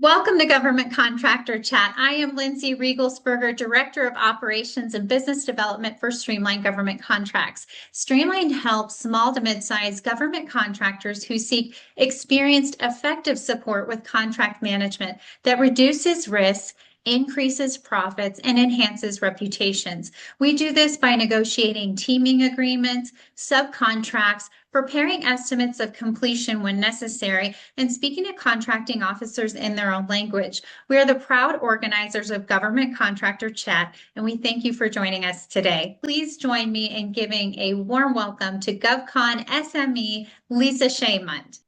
Welcome to Government Contractor Chat. I am Lindsay Riegelsberger, Director of Operations and Business Development for Streamline Government Contracts. Streamline helps small to mid-sized government contractors who seek experienced, effective support with contract management that reduces risk, increases profits, and enhances reputations. We do this by negotiating teaming agreements, subcontracts, preparing estimates of completion when necessary, and speaking to contracting officers in their own language. We are the proud organizers of Government Contractor Chat, and we thank you for joining us today. Please join me in giving a warm welcome to GovCon SME, Lisa Shaymont.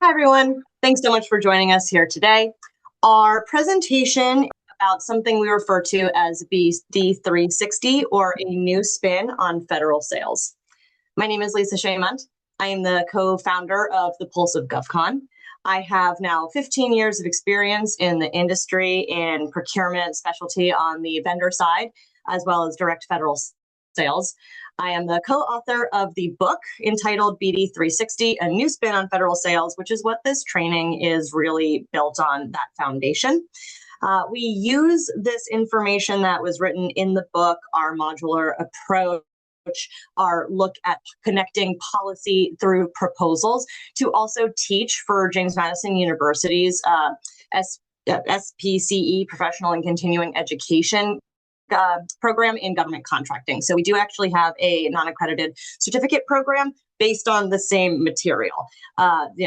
Hi, everyone. Thanks so much for joining us here today. Our presentation about something we refer to as BD 360, or a new spin on federal sales. My name is Lisa Shaymont. I am the co-founder of the Pulse of GovCon. I have now 15 years of experience in the industry in procurement specialty on the vendor side, as well as direct federal sales. I am the co-author of the book entitled BD 360, A New Spin on Federal Sales, which is what this training is really built on, that foundation. We use this information that was written in the book, our modular approach, our look at connecting policy through proposals, to also teach for James Madison University's SPCE, Professional and Continuing Education program in government contracting. So we do actually have a non-accredited certificate program based on the same material.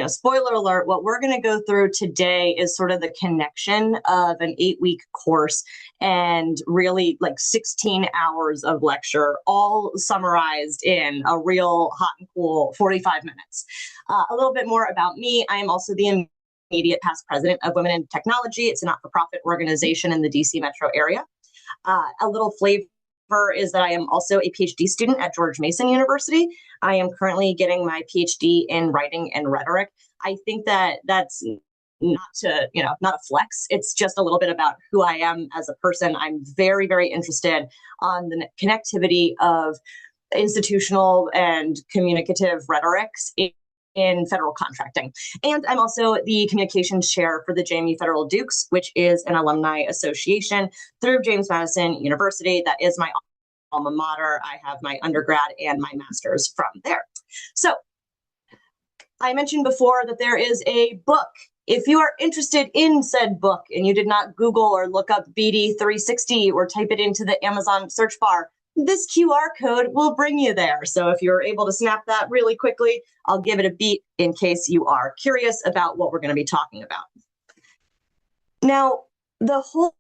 Spoiler alert, what we're going to go through today is sort of the connection of an 8-week course and really like 16 hours of lecture, all summarized in a real hot and cool 45 minutes. A little bit more about me. I am also the immediate past president of Women in Technology. It's a not-for-profit organization in the DC metro area. A little flavor is that I am also a PhD student at George Mason University. I am currently getting my PhD in writing and rhetoric. I think that that's not a flex. It's just a little bit about who I am as a person. I'm very, very interested on the connectivity of institutional and communicative rhetorics in federal contracting. And I'm also the communications chair for the JMU Federal Dukes, which is an alumni association through James Madison University. That is my alma mater. I have my undergrad and my master's from there. So I mentioned before that there is a book. If you are interested in said book and you did not Google or look up BD 360 or type it into the Amazon search bar, this QR code will bring you there. So if you're able to snap that really quickly, I'll give it a beat in case you are curious about what we're going to be talking about. Now, the whole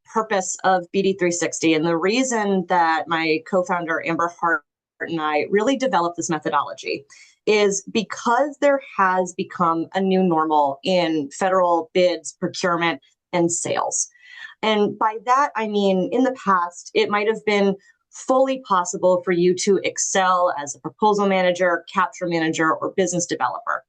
purpose of BD 360 and the reason that my co-founder Amber Hart and I really developed this methodology is because there has become a new normal in federal bids, procurement, and sales. And by that, I mean, in the past, it might have been fully possible for you to excel as a proposal manager, capture manager, or business developer.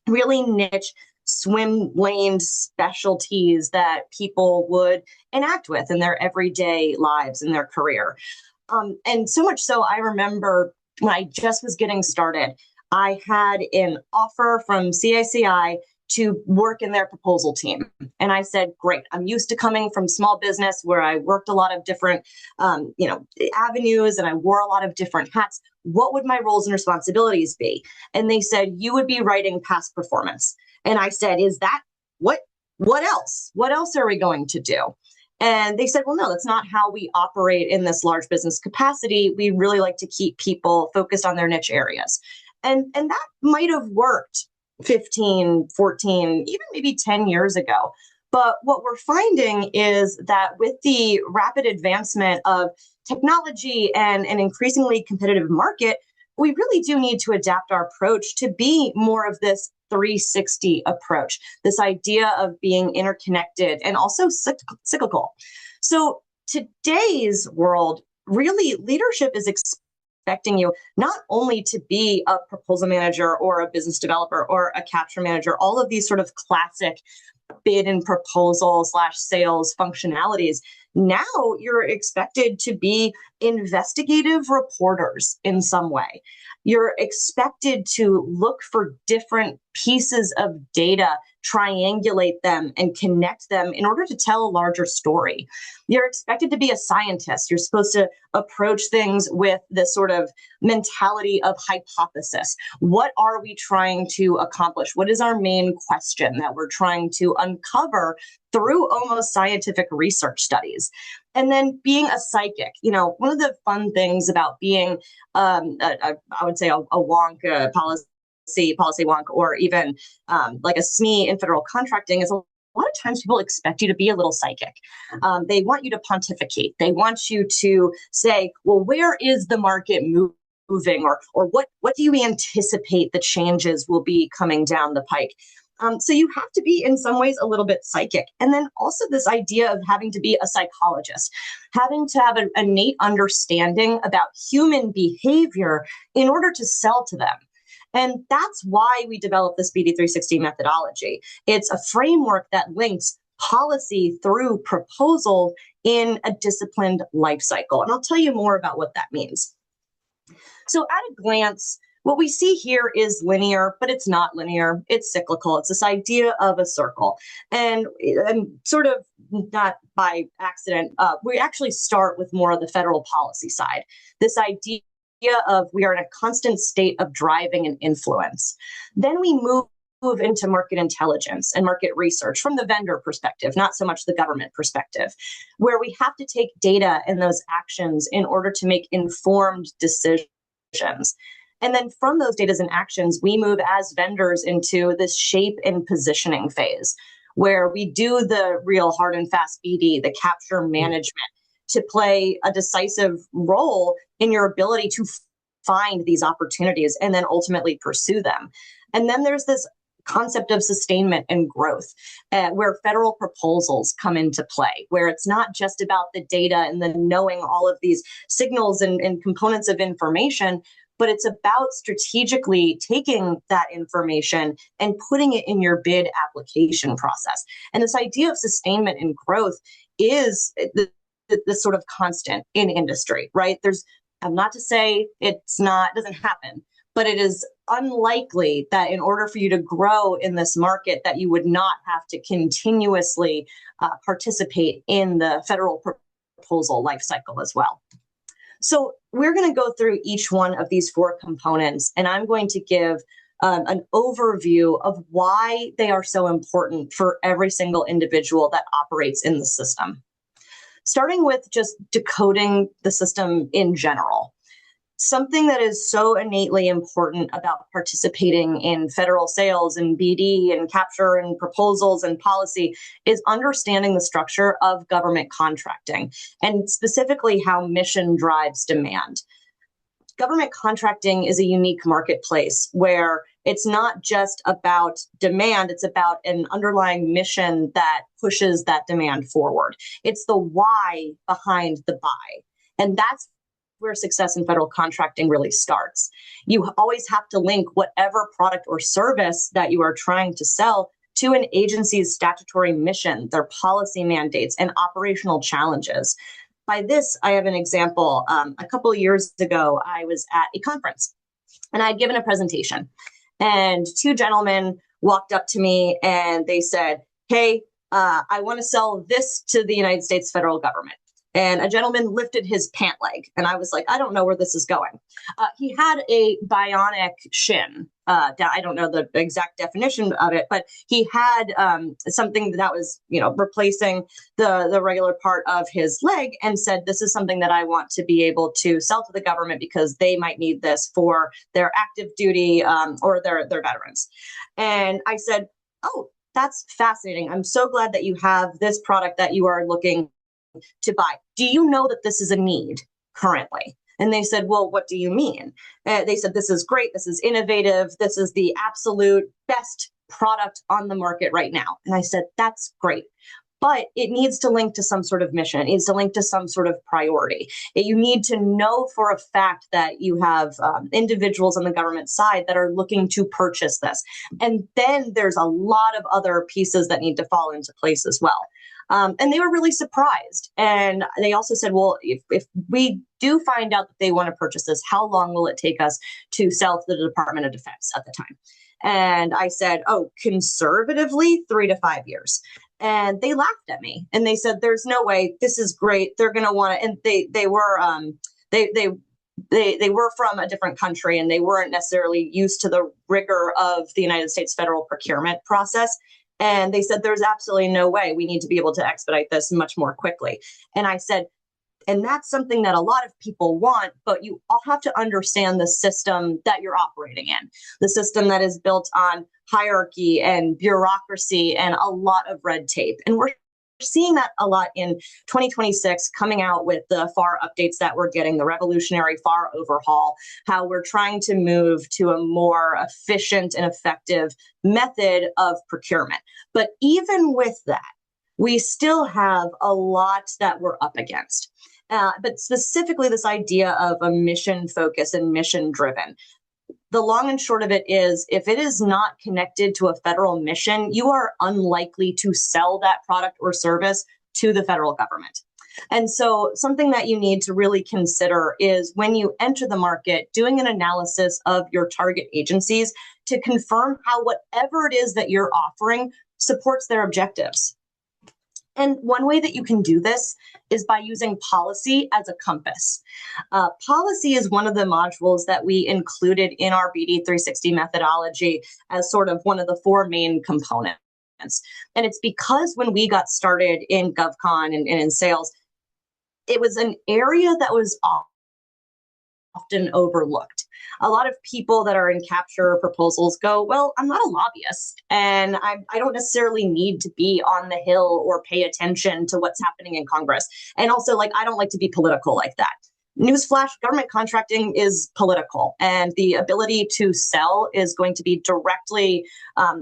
Really niche, swim lane specialties that people would enact with in their everyday lives, in their career. And so much so, I remember when I just was getting started, I had an offer from CICI to work in their proposal team. And I said, great, I'm used to coming from small business where I worked a lot of different avenues and I wore a lot of different hats. What would my roles and responsibilities be? And they said, you would be writing past performance. And I said, is that what else? What else are we going to do? And they said, well, no, that's not how we operate in this large business capacity. We really like to keep people focused on their niche areas. And that might have worked 15, 14, even maybe 10 years ago. But what we're finding is that with the rapid advancement of technology and an increasingly competitive market, we really do need to adapt our approach to be more of this 360 approach, this idea of being interconnected and also cyclical. So today's world, really, leadership is expecting you not only to be a proposal manager or a business developer or a capture manager, all of these sort of classic bid and proposal / sales functionalities. Now you're expected to be investigative reporters in some way. You're expected to look for different pieces of data, triangulate them, and connect them in order to tell a larger story. You're expected to be a scientist. You're supposed to approach things with this sort of mentality of hypothesis. What are we trying to accomplish? What is our main question that we're trying to uncover through almost scientific research studies? And then being a psychic, one of the fun things about being, I would say, a wonk policy wonk, or even like a SME in federal contracting is a lot of times people expect you to be a little psychic. They want you to pontificate. They want you to say, well, where is the market moving? Or what do you anticipate the changes will be coming down the pike? So you have to be in some ways a little bit psychic. And then also this idea of having to be a psychologist, having to have an innate understanding about human behavior in order to sell to them. And that's why we developed this BD 360 methodology. It's a framework that links policy through proposal in a disciplined life cycle. And I'll tell you more about what that means. So at a glance, what we see here is linear, but it's not linear. It's cyclical. It's this idea of a circle. And sort of not by accident, we actually start with more of the federal policy side. This idea of we are in a constant state of driving and influence. Then we move into market intelligence and market research from the vendor perspective, not so much the government perspective, where we have to take data and those actions in order to make informed decisions. And then from those data and actions, we move as vendors into this shape and positioning phase, where we do the real hard and fast BD, the capture management, to play a decisive role in your ability to find these opportunities and then ultimately pursue them. And then there's this concept of sustainment and growth, where federal proposals come into play, where it's not just about the data and then knowing all of these signals and components of information, but it's about strategically taking that information and putting it in your bid application process. And this idea of sustainment and growth is the sort of constant in industry, right? I'm not to say doesn't happen, but it is unlikely that in order for you to grow in this market, that you would not have to continuously participate in the federal proposal life cycle as well. So we're going to go through each one of these 4 components, and I'm going to give an overview of why they are so important for every single individual that operates in the system. Starting with just decoding the system in general. Something that is so innately important about participating in federal sales and BD and capture and proposals and policy is understanding the structure of government contracting, and specifically how mission drives demand. Government contracting is a unique marketplace where it's not just about demand, it's about an underlying mission that pushes that demand forward. It's the why behind the buy. And that's where success in federal contracting really starts. You always have to link whatever product or service that you are trying to sell to an agency's statutory mission, their policy mandates, and operational challenges. By this, I have an example. A couple of years ago, I was at a conference and I had given a presentation, and 2 gentlemen walked up to me and they said, hey, I want to sell this to the United States federal government. And a gentleman lifted his pant leg, and I was like, I don't know where this is going. He had a bionic shin. I don't know the exact definition of it, but he had something that was, replacing the regular part of his leg, and said, this is something that I want to be able to sell to the government because they might need this for their active duty or their veterans. And I said, oh, that's fascinating. I'm so glad that you have this product that you are looking to buy. Do you know that this is a need currently? And they said, well, what do you mean? They said, this is great. This is innovative. This is the absolute best product on the market right now. And I said, that's great. but it needs to link to some sort of mission. It needs to link to some sort of priority. You need to know for a fact that you have individuals on the government side that are looking to purchase this. And then there's a lot of other pieces that need to fall into place as well. And they were really surprised. And they also said, well, if we do find out that they want to purchase this, how long will it take us to sell to the Department of Defense at the time? And I said, oh, conservatively, 3 to 5 years. And they laughed at me and they said, there's no way, this is great. They're going to want it. And they were from a different country and they weren't necessarily used to the rigor of the United States federal procurement process. And they said, there's absolutely no way. We need to be able to expedite this much more quickly. And I said, and that's something that a lot of people want, but you all have to understand the system that you're operating in, the system that is built on hierarchy and bureaucracy and a lot of red tape. And we're seeing that a lot in 2026, coming out with the FAR updates that we're getting, the revolutionary FAR overhaul, how we're trying to move to a more efficient and effective method of procurement. But even with that, we still have a lot that we're up against. But specifically this idea of a mission focus and mission driven. The long and short of it is, if it is not connected to a federal mission, you are unlikely to sell that product or service to the federal government. And so something that you need to really consider is when you enter the market, doing an analysis of your target agencies to confirm how whatever it is that you're offering supports their objectives. And one way that you can do this is by using policy as a compass. Policy is one of the modules that we included in our BD 360 methodology as sort of one of the 4 main components. And it's because when we got started in GovCon and in sales, it was an area that was often overlooked. A lot of people that are in capture proposals go, well, I'm not a lobbyist and I don't necessarily need to be on the Hill or pay attention to what's happening in Congress. And also, I don't like to be political like that. Newsflash, government contracting is political, and the ability to sell is going to be directly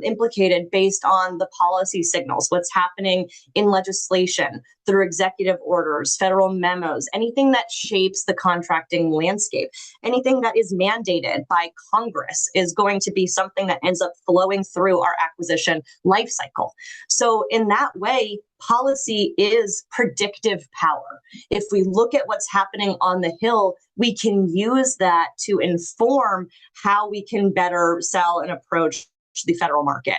implicated based on the policy signals, what's happening in legislation, through executive orders, federal memos, anything that shapes the contracting landscape, anything that is mandated by Congress is going to be something that ends up flowing through our acquisition lifecycle. So in that way, policy is predictive power. If we look at what's happening on the Hill, we can use that to inform how we can better sell and approach the federal market.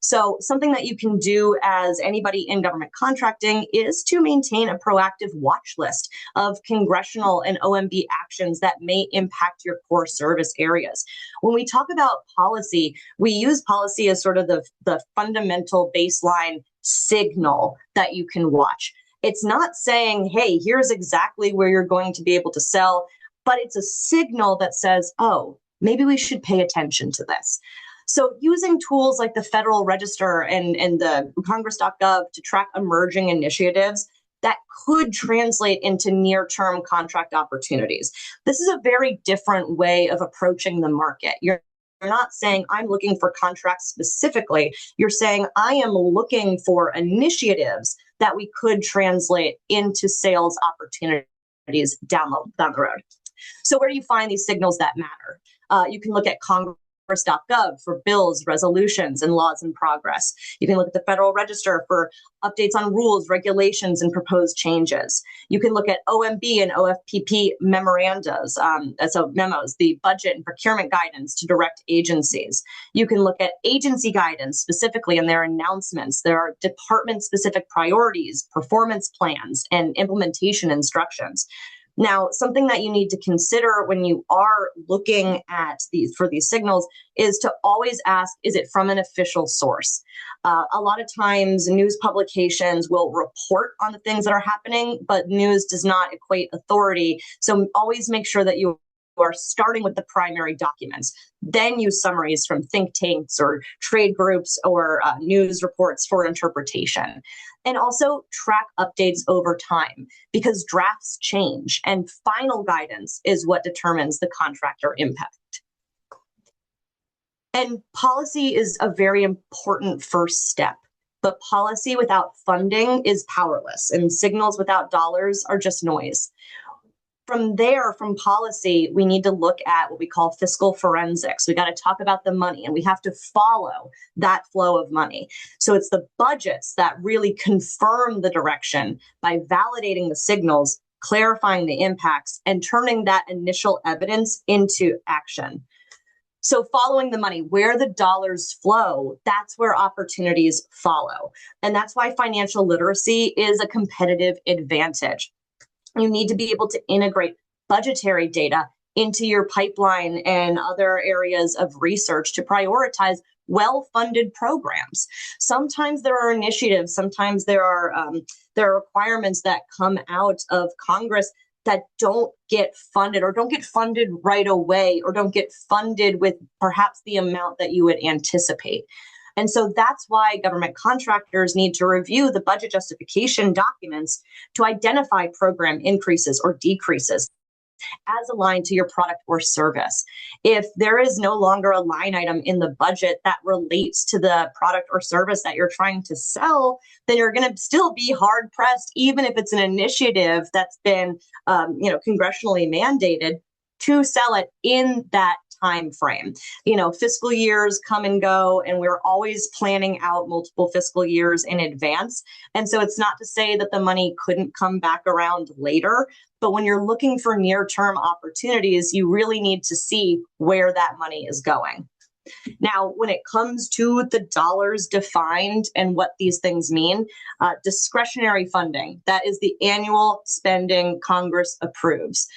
So something that you can do as anybody in government contracting is to maintain a proactive watch list of congressional and OMB actions that may impact your core service areas. When we talk about policy, we use policy as sort of the fundamental baseline signal that you can watch. It's not saying, hey, here's exactly where you're going to be able to sell, but it's a signal that says, oh, maybe we should pay attention to this. So using tools like the Federal Register and the Congress.gov to track emerging initiatives that could translate into near-term contract opportunities. This is a very different way of approaching the market. You're not saying, I'm looking for contracts specifically. You're saying, I am looking for initiatives that we could translate into sales opportunities down the road. So where do you find these signals that matter? You can look at Congress.gov for bills, resolutions, and laws in progress. You can look at the Federal Register for updates on rules, regulations, and proposed changes. You can look at OMB and OFPP memorandas, so memos, the budget and procurement guidance to direct agencies. You can look at agency guidance specifically in their announcements. There are department-specific priorities, performance plans, and implementation instructions. Now, something that you need to consider when you are looking at these signals is to always ask, is it from an official source? A lot of times news publications will report on the things that are happening, but news does not equate authority. So always make sure that you are starting with the primary documents, then use summaries from think tanks or trade groups or news reports for interpretation. And also track updates over time because drafts change and final guidance is what determines the contractor impact. And policy is a very important first step, But policy without funding is powerless, and signals without dollars are just noise. From there, from policy, we need to look at what we call fiscal forensics. We got to talk about the money, and we have to follow that flow of money. So it's the budgets that really confirm the direction by validating the signals, clarifying the impacts, and turning that initial evidence into action. So following the money, where the dollars flow, that's where opportunities follow. And that's why financial literacy is a competitive advantage. You need to be able to integrate budgetary data into your pipeline and other areas of research to prioritize well-funded programs. Sometimes there are initiatives, sometimes there are requirements that come out of Congress that don't get funded, or don't get funded right away, or don't get funded with perhaps the amount that you would anticipate. And so that's why government contractors need to review the budget justification documents to identify program increases or decreases as aligned to your product or service. If there is no longer a line item in the budget that relates to the product or service that you're trying to sell, then you're going to still be hard pressed, even if it's an initiative that's been, congressionally mandated, to sell it in that time frame. Fiscal years come and go, and we're always planning out multiple fiscal years in advance. And so it's not to say that the money couldn't come back around later, but when you're looking for near-term opportunities, you really need to see where that money is going. Now, when it comes to the dollars defined and what these things mean, discretionary funding, that is the annual spending Congress approves.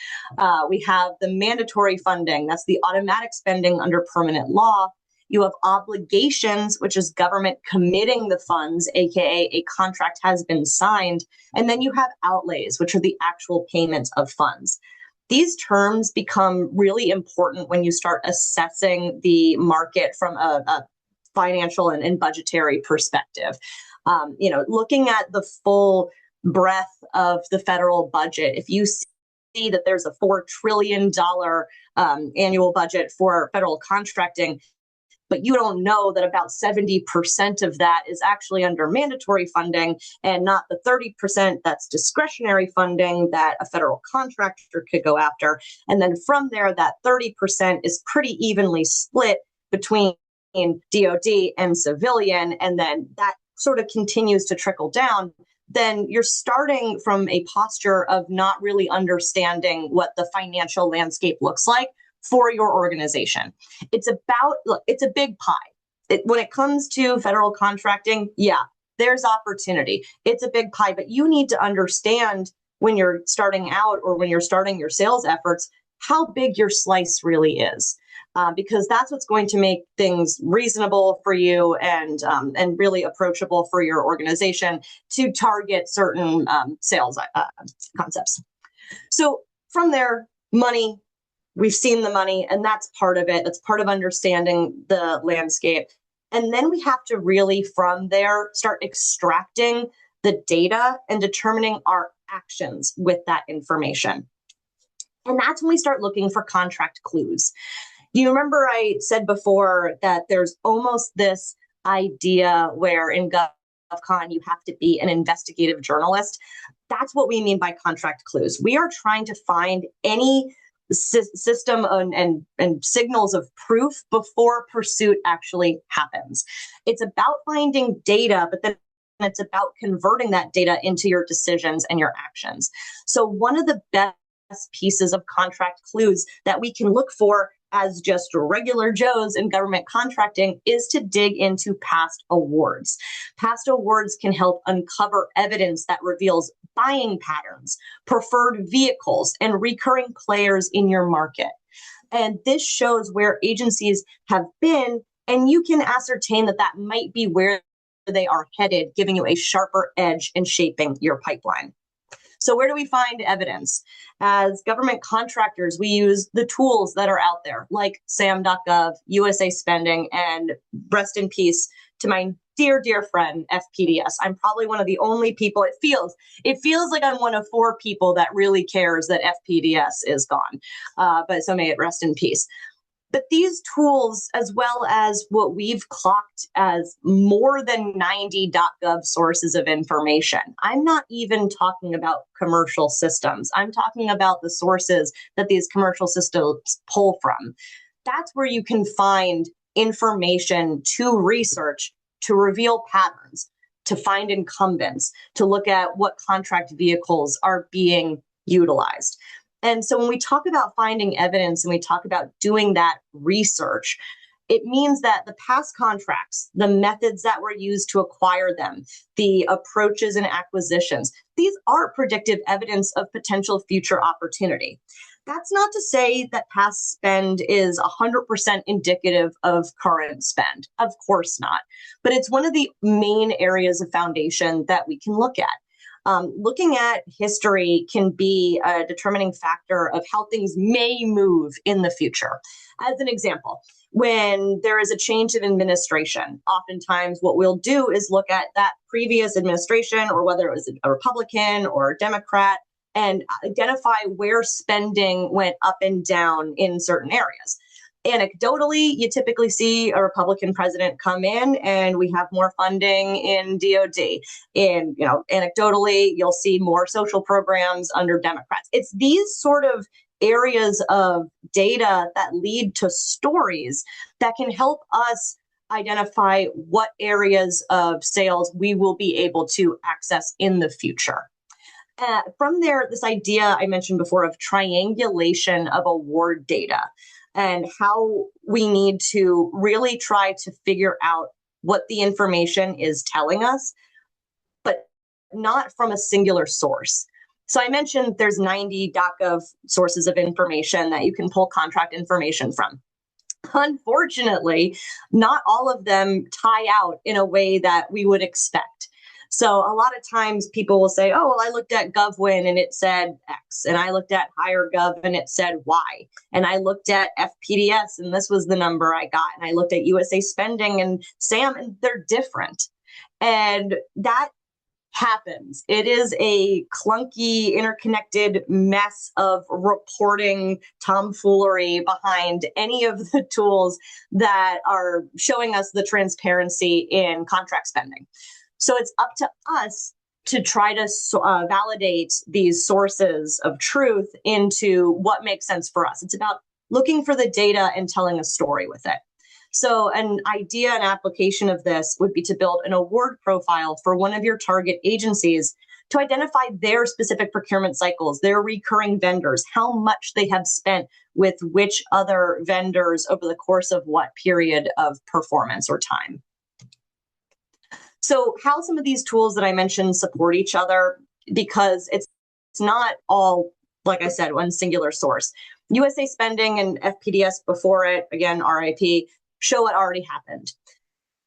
We have the mandatory funding, that's the automatic spending under permanent law. You have obligations, which is government committing the funds, aka a contract has been signed. And then you have outlays, which are the actual payments of funds. These terms become really important when you start assessing the market from a financial and budgetary perspective. Looking at the full breadth of the federal budget, if you see that there's a $4 trillion annual budget for federal contracting, but you don't know that about 70% of that is actually under mandatory funding and not the 30% that's discretionary funding that a federal contractor could go after. And then from there, that 30% is pretty evenly split between DoD and civilian, and then that sort of continues to trickle down. Then you're starting from a posture of not really understanding what the financial landscape looks like for your organization. It's a big pie. When it comes to federal contracting, yeah, there's opportunity. It's a big pie, but you need to understand when you're starting out or when you're starting your sales efforts, how big your slice really is. Because that's what's going to make things reasonable for you and really approachable for your organization to target certain sales concepts. So from there, money. We've seen the money, and that's part of it. That's part of understanding the landscape. And then we have to really, from there, start extracting the data and determining our actions with that information. And that's when we start looking for contract clues. You remember I said before that there's almost this idea where in GovCon you have to be an investigative journalist. That's what we mean by contract clues. We are trying to find any system and signals of proof before pursuit actually happens. It's about finding data, but then it's about converting that data into your decisions and your actions. So one of the best pieces of contract clues that we can look for as just regular Joes in government contracting is to dig into past awards. Past awards can help uncover evidence that reveals buying patterns, preferred vehicles, and recurring players in your market. And this shows where agencies have been, and you can ascertain that that might be where they are headed, giving you a sharper edge in shaping your pipeline. So where do we find evidence? As government contractors, we use the tools that are out there, like SAM.gov, USA Spending, and rest in peace to my dear, dear friend, FPDS. I'm probably one of the only people, it feels like I'm one of 4 people that really cares that FPDS is gone. But so may it rest in peace. But these tools, as well as what we've clocked as more than 90 .gov sources of information, I'm not even talking about commercial systems. I'm talking about the sources that these commercial systems pull from. That's where you can find information to research, to reveal patterns, to find incumbents, to look at what contract vehicles are being utilized. And so when we talk about finding evidence and we talk about doing that research, it means that the past contracts, the methods that were used to acquire them, the approaches and acquisitions, these are predictive evidence of potential future opportunity. That's not to say that past spend is 100% indicative of current spend. Of course not. But it's one of the main areas of foundation that we can look at. Looking at history can be a determining factor of how things may move in the future. As an example, when there is a change in administration, oftentimes what we'll do is look at that previous administration, or whether it was a Republican or a Democrat, and identify where spending went up and down in certain areas. Anecdotally, you typically see a Republican president come in and we have more funding in DOD. And, anecdotally, you'll see more social programs under Democrats. It's these sort of areas of data that lead to stories that can help us identify what areas of sales we will be able to access in the future. From there, this idea I mentioned before of triangulation of award data, and how we need to really try to figure out what the information is telling us, but not from a singular source. So I mentioned there's 90 .gov sources of information that you can pull contract information from. Unfortunately, not all of them tie out in a way that we would expect. So a lot of times people will say, oh, well, I looked at GovWin and it said X, and I looked at HireGov and it said Y, and I looked at FPDS and this was the number I got, and I looked at USA Spending and SAM, and they're different. And that happens. It is a clunky, interconnected mess of reporting tomfoolery behind any of the tools that are showing us the transparency in contract spending. So it's up to us to try to validate these sources of truth into what makes sense for us. It's about looking for the data and telling a story with it. So an idea and application of this would be to build an award profile for one of your target agencies to identify their specific procurement cycles, their recurring vendors, how much they have spent with which other vendors over the course of what period of performance or time. So how some of these tools that I mentioned support each other, because it's not all, like I said, one singular source. USA Spending and FPDS before it, again, RIP, show what already happened.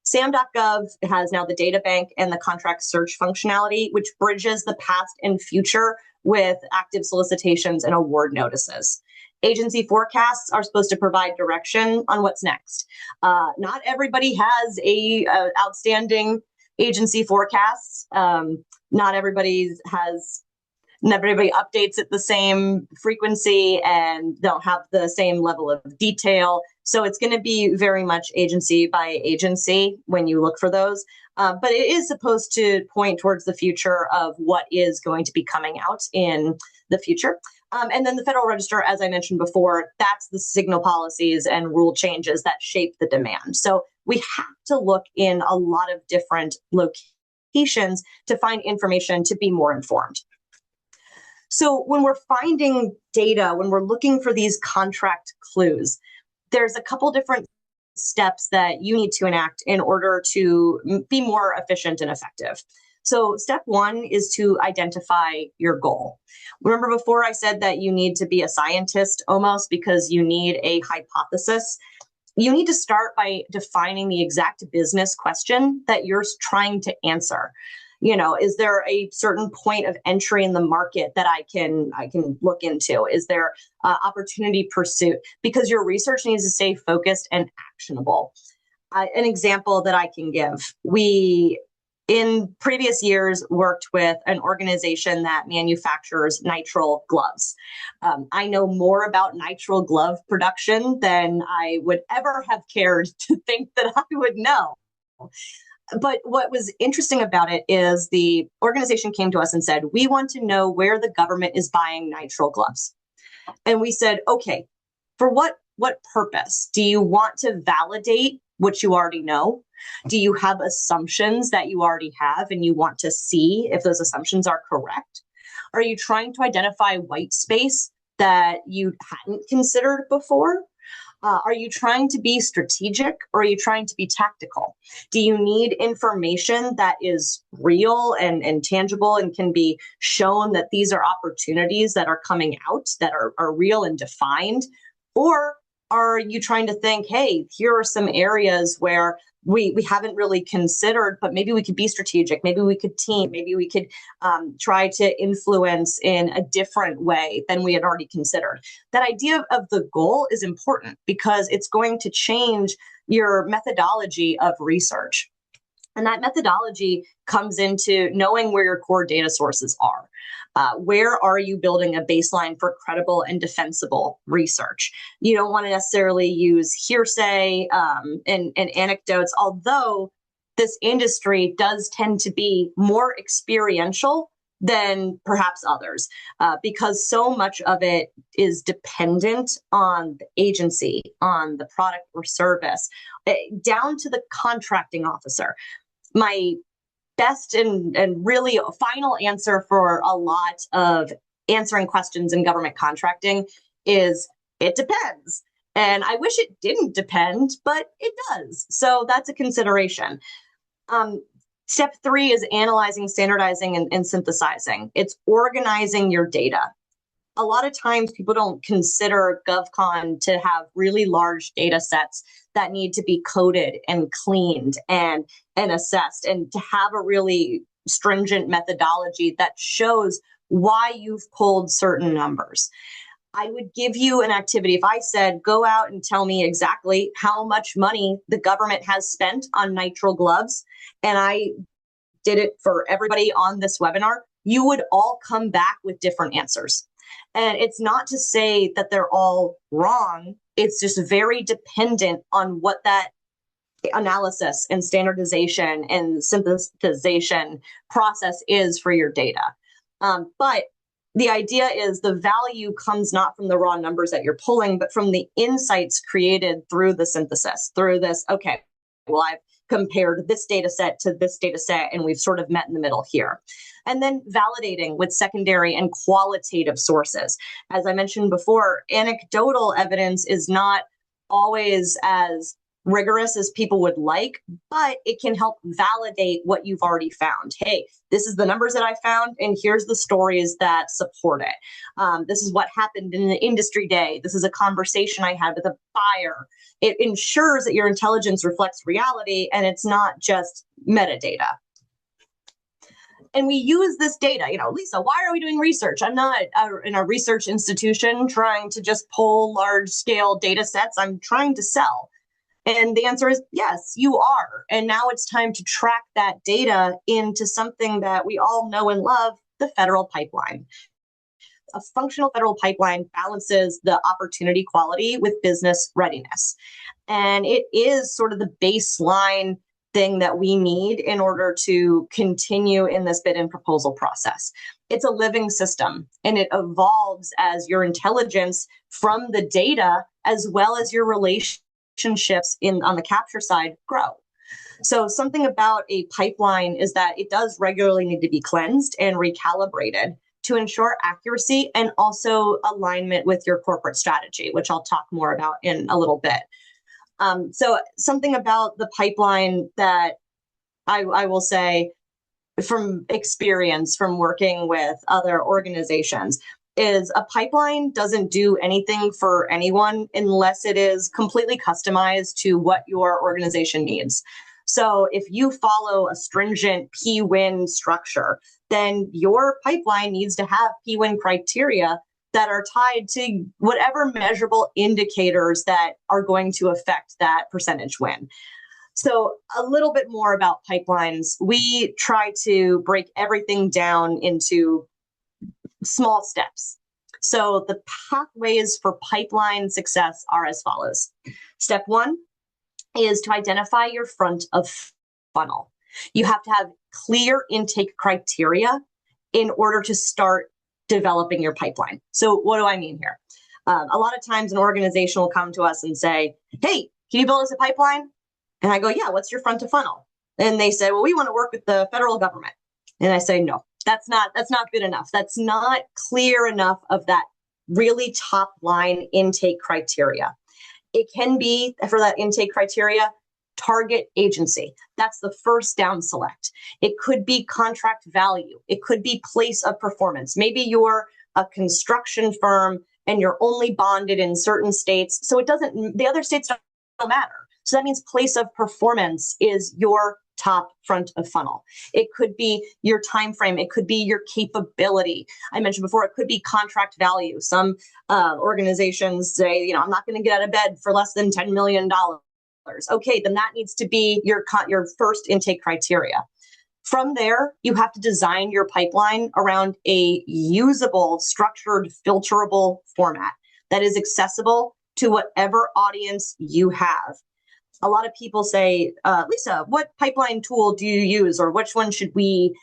SAM.gov has now the data bank and the contract search functionality, which bridges the past and future with active solicitations and award notices. Agency forecasts are supposed to provide direction on what's next. Not everybody has a outstanding agency forecasts. Not everybody updates at the same frequency and don't have the same level of detail. So it's going to be very much agency by agency when you look for those. But it is supposed to point towards the future of what is going to be coming out in the future. And then the Federal Register, as I mentioned before, that's the signal policies and rule changes that shape the demand. So we have to look in a lot of different locations to find information to be more informed. So when we're finding data, when we're looking for these contract clues, there's a couple different steps that you need to enact in order to be more efficient and effective. So step one is to identify your goal. Remember before I said that you need to be a scientist almost because you need a hypothesis? You need to start by defining the exact business question that you're trying to answer. Is there a certain point of entry in the market that I can look into? Is there opportunity pursuit? Because your research needs to stay focused and actionable. An example that I can give, in previous years worked with an organization that manufactures nitrile gloves. I know more about nitrile glove production than I would ever have cared to think that I would know. But what was interesting about it is the organization came to us and said, we want to know where the government is buying nitrile gloves. And we said, okay, for what purpose? Do you want to validate what you already know? Do you have assumptions that you already have and you want to see if those assumptions are correct? Are you trying to identify white space that you hadn't considered before? Are you trying to be strategic or are you trying to be tactical? Do you need information that is real and tangible and can be shown that these are opportunities that are coming out that are real and defined? Or are you trying to think, hey, here are some areas where we haven't really considered, but maybe we could be strategic, maybe we could team, maybe we could try to influence in a different way than we had already considered. That idea of the goal is important because it's going to change your methodology of research. And that methodology comes into knowing where your core data sources are. Where are you building a baseline for credible and defensible research? You don't want to necessarily use hearsay and anecdotes, although this industry does tend to be more experiential than perhaps others, because so much of it is dependent on the agency, on the product or service, down to the contracting officer. My best and really final answer for a lot of answering questions in government contracting is it depends. And I wish it didn't depend, but it does. So that's a consideration. Step 3 is analyzing, standardizing, and synthesizing. It's organizing your data. A lot of times people don't consider GovCon to have really large data sets that need to be coded and cleaned and assessed, and to have a really stringent methodology that shows why you've pulled certain numbers. I would give you an activity. If I said, go out and tell me exactly how much money the government has spent on nitrile gloves, and I did it for everybody on this webinar, you would all come back with different answers. And it's not to say that they're all wrong. It's just very dependent on what that analysis and standardization and synthesization process is for your data. But the idea is the value comes not from the raw numbers that you're pulling, but from the insights created through the synthesis, through this, okay, well, I've compared this data set to this data set, and we've sort of met in the middle here. And then validating with secondary and qualitative sources. As I mentioned before, anecdotal evidence is not always as rigorous as people would like, but it can help validate what you've already found. Hey, this is the numbers that I found, and here's the stories that support it. This is what happened in the industry day. This is a conversation I had with a buyer. It ensures that your intelligence reflects reality and it's not just metadata. And we use this data, Lisa, why are we doing research? I'm not in a research institution trying to just pull large scale data sets. I'm trying to sell. And the answer is yes, you are. And now it's time to track that data into something that we all know and love, the federal pipeline. A functional federal pipeline balances the opportunity quality with business readiness. And it is sort of the baseline thing that we need in order to continue in this bid and proposal process. It's a living system, and it evolves as your intelligence from the data as well as your relationships on the capture side grow. So something about a pipeline is that it does regularly need to be cleansed and recalibrated to ensure accuracy and also alignment with your corporate strategy, which I'll talk more about in a little bit. So something about the pipeline that I will say from experience from working with other organizations is a pipeline doesn't do anything for anyone unless it is completely customized to what your organization needs. So if you follow a stringent P-win structure, then your pipeline needs to have P-win criteria that are tied to whatever measurable indicators that are going to affect that percentage win. So a little bit more about pipelines. We try to break everything down into small steps. So the pathways for pipeline success are as follows. Step one is to identify your front of funnel. You have to have clear intake criteria in order to start developing your pipeline. So what do I mean here? A lot of times an organization will come to us and say, hey, can you build us a pipeline? And I go, yeah, what's your front of funnel? And they say, well, we want to work with the federal government. And I say, no, that's not good enough. That's not clear enough of that really top line intake criteria. It can be, for that intake criteria, target agency. That's the first down select. It could be contract value. It could be place of performance. Maybe you're a construction firm and you're only bonded in certain states. So the other states don't matter. So that means place of performance is your top front of funnel. It could be your time frame. It could be your capability. I mentioned before, it could be contract value. Some organizations say, I'm not going to get out of bed for less than $10 million. Okay, then that needs to be your first intake criteria. From there, you have to design your pipeline around a usable, structured, filterable format that is accessible to whatever audience you have. A lot of people say, Lisa, what pipeline tool do you use, or which one should we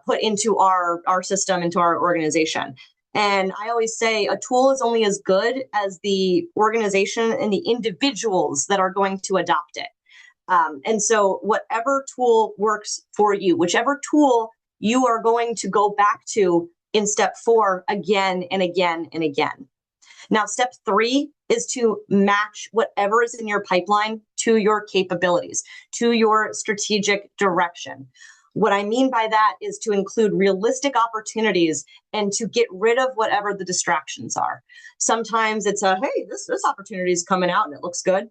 put into our system, into our organization? And I always say a tool is only as good as the organization and the individuals that are going to adopt it. And so whatever tool works for you, whichever tool you are going to go back to in step 4 again and again and again. Now, step 3 is to match whatever is in your pipeline to your capabilities, to your strategic direction. What I mean by that is to include realistic opportunities and to get rid of whatever the distractions are. Sometimes it's hey, this opportunity is coming out and it looks good.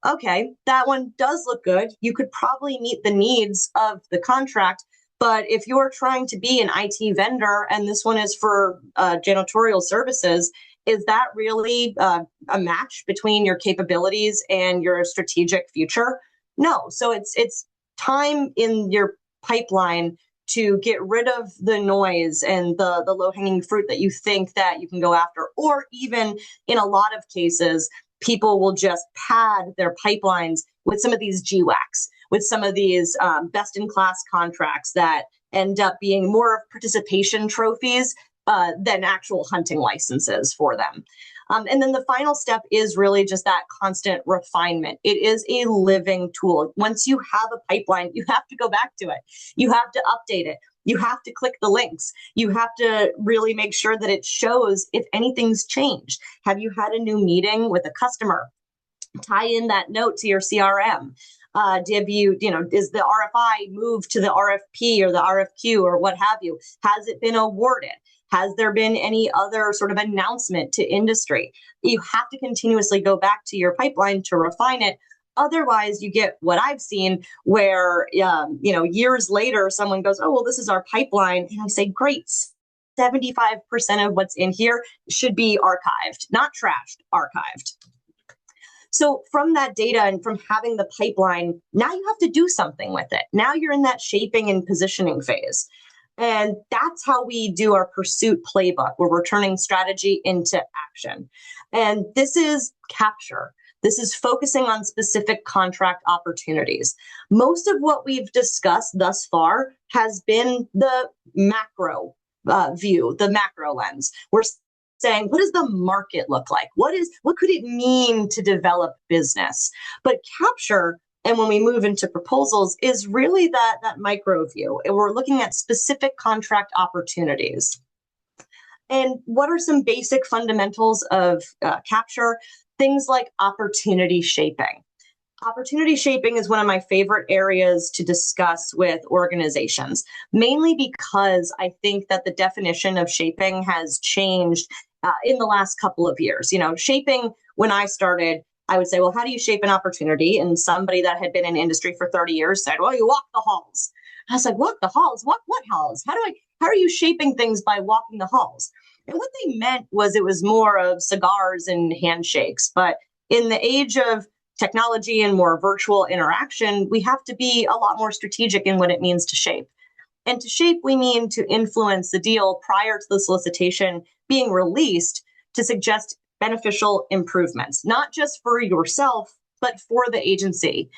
Okay, that one does look good. You could probably meet the needs of the contract. But if you're trying to be an IT vendor and this one is for janitorial services, is that really a match between your capabilities and your strategic future? No. So it's time in your pipeline to get rid of the noise and the low-hanging fruit that you think that you can go after. Or even in a lot of cases, people will just pad their pipelines with some of these GWACs, with some of these best-in-class contracts that end up being more of participation trophies than actual hunting licenses for them. And then the final step is really just that constant refinement. It is a living tool. Once you have a pipeline, you have to go back to it. You have to update it. You have to click the links. You have to really make sure that it shows if anything's changed. Have you had a new meeting with a customer? Tie in that note to your CRM. Is the RFI moved to the RFP or the RFQ or what have you? Has it been awarded? Has there been any other sort of announcement to industry? You have to continuously go back to your pipeline to refine it. Otherwise, you get what I've seen where, years later, someone goes, oh, well, this is our pipeline. And I say, great. 75% of what's in here should be archived, not trashed, archived. So from that data and from having the pipeline, now you have to do something with it. Now you're in that shaping and positioning phase. And that's how we do our pursuit playbook, where we're turning strategy into action. And this is capture. This is focusing on specific contract opportunities. Most of what we've discussed thus far has been the macro view, the macro lens. We're saying, what does the market look like? What could it mean to develop business? But capture, and when we move into proposals, is really that micro view. And we're looking at specific contract opportunities. And what are some basic fundamentals of capture? Things like opportunity shaping. Opportunity shaping is one of my favorite areas to discuss with organizations, mainly because I think that the definition of shaping has changed in the last couple of years. Shaping, when I started, I would say, well, how do you shape an opportunity? And somebody that had been in industry for 30 years said, well, you walk the halls. I was like, walk the halls? What halls? How are you shaping things by walking the halls? And what they meant was it was more of cigars and handshakes. But in the age of technology and more virtual interaction, we have to be a lot more strategic in what it means to shape. And to shape, we mean to influence the deal prior to the solicitation being released to suggest beneficial improvements, not just for yourself, but for the agency.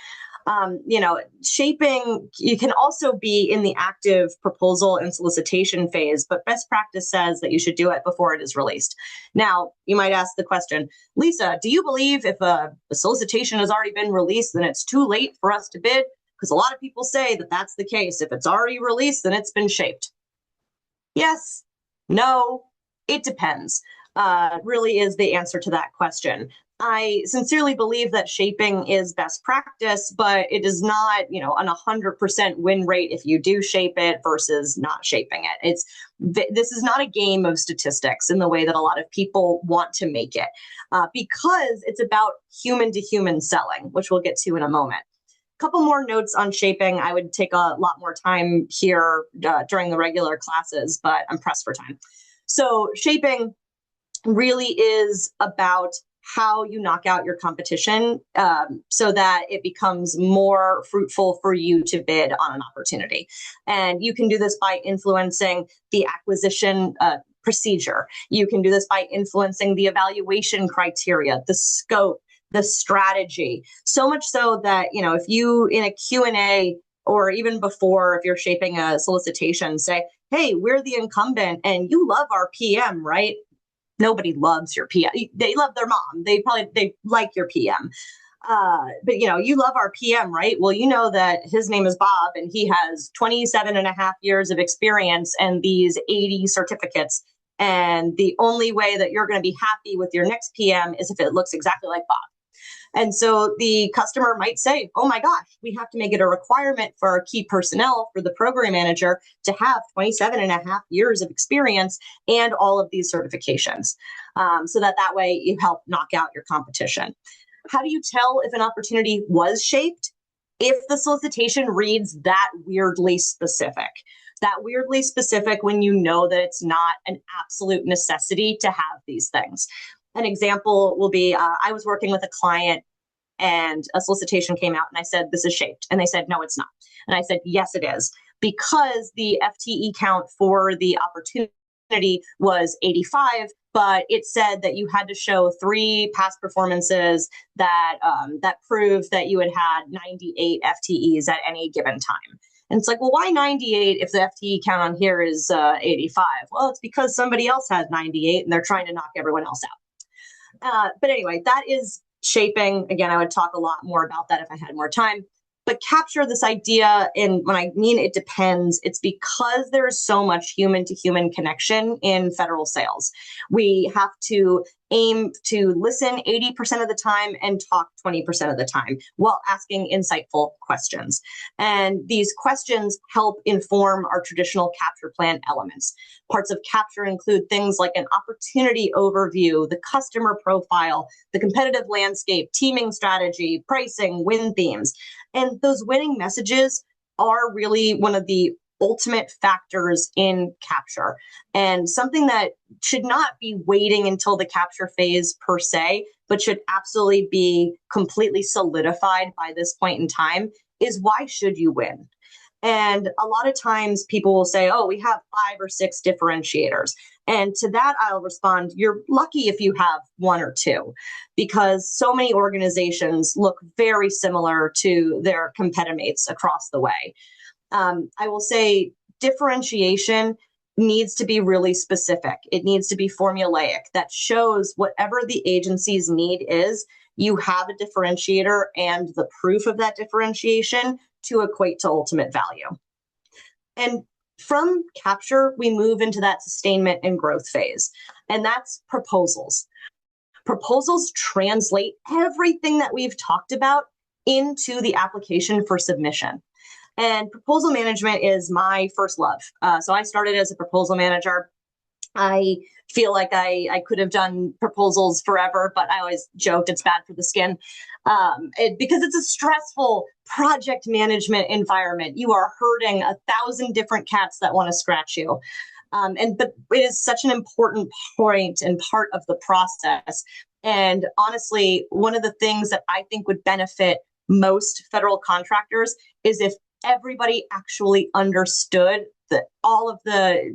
Shaping, you can also be in the active proposal and solicitation phase, but best practice says that you should do it before it is released. Now, you might ask the question, Lisa, do you believe if a solicitation has already been released, then it's too late for us to bid? Because a lot of people say that that's the case. If it's already released, then it's been shaped. Yes, no, it depends. Really is the answer to that question. I sincerely believe that shaping is best practice, but it is not, an 100% win rate if you do shape it versus not shaping it. This is not a game of statistics in the way that a lot of people want to make it, because it's about human to human selling, which we'll get to in a moment. Couple more notes on shaping. I would take a lot more time here during the regular classes, but I'm pressed for time. So shaping really is about how you knock out your competition so that it becomes more fruitful for you to bid on an opportunity. And you can do this by influencing the acquisition procedure. You can do this by influencing the evaluation criteria, the scope, the strategy, so much so that, if you in a Q&A or even before, if you're shaping a solicitation, say, hey, we're the incumbent and you love our PM, right? Nobody loves your PM. They love their mom. They like your PM. But you love our PM, right? Well, you know that his name is Bob and he has 27 and a half years of experience and these 80 certificates. And the only way that you're going to be happy with your next PM is if it looks exactly like Bob. And so the customer might say, oh my gosh, we have to make it a requirement for our key personnel, for the program manager to have 27 and a half years of experience and all of these certifications. So that way you help knock out your competition. How do you tell if an opportunity was shaped? If the solicitation reads that weirdly specific. That weirdly specific when you know that it's not an absolute necessity to have these things. An example will be, I was working with a client and a solicitation came out and I said, this is shaped. And they said, no, it's not. And I said, yes, it is. Because the FTE count for the opportunity was 85, but it said that you had to show 3 past performances that proved that you had 98 FTEs at any given time. And it's like, well, why 98 if the FTE count on here is 85? Well, it's because somebody else has 98 and they're trying to knock everyone else out. But anyway, that is shaping. Again, I would talk a lot more about that if I had more time. But capture this idea, and when I mean it depends, it's because there is so much human to human connection in federal sales. We have to aim to listen 80% of the time and talk 20% of the time while asking insightful questions. And these questions help inform our traditional capture plan elements. Parts of capture include things like an opportunity overview, the customer profile, the competitive landscape, teaming strategy, pricing, win themes. And those winning messages are really one of the ultimate factors in capture, and something that should not be waiting until the capture phase per se, but should absolutely be completely solidified by this point in time is, why should you win? And a lot of times people will say, oh, we have 5 or 6 differentiators. And to that, I'll respond, you're lucky if you have 1 or 2, because so many organizations look very similar to their competitors across the way. I will say differentiation needs to be really specific. It needs to be formulaic. That shows whatever the agency's need is, you have a differentiator and the proof of that differentiation to equate to ultimate value. And from capture, we move into that sustainment and growth phase, and that's proposals. Proposals translate everything that we've talked about into the application for submission. And proposal management is my first love. So I started as a proposal manager. I feel like I could have done proposals forever, but I always joked it's bad for the skin because it's a stressful project management environment. You are herding 1,000 different cats that want to scratch you. But it is such an important point and part of the process And honestly, one of the things that I think would benefit most federal contractors is if everybody actually understood all of the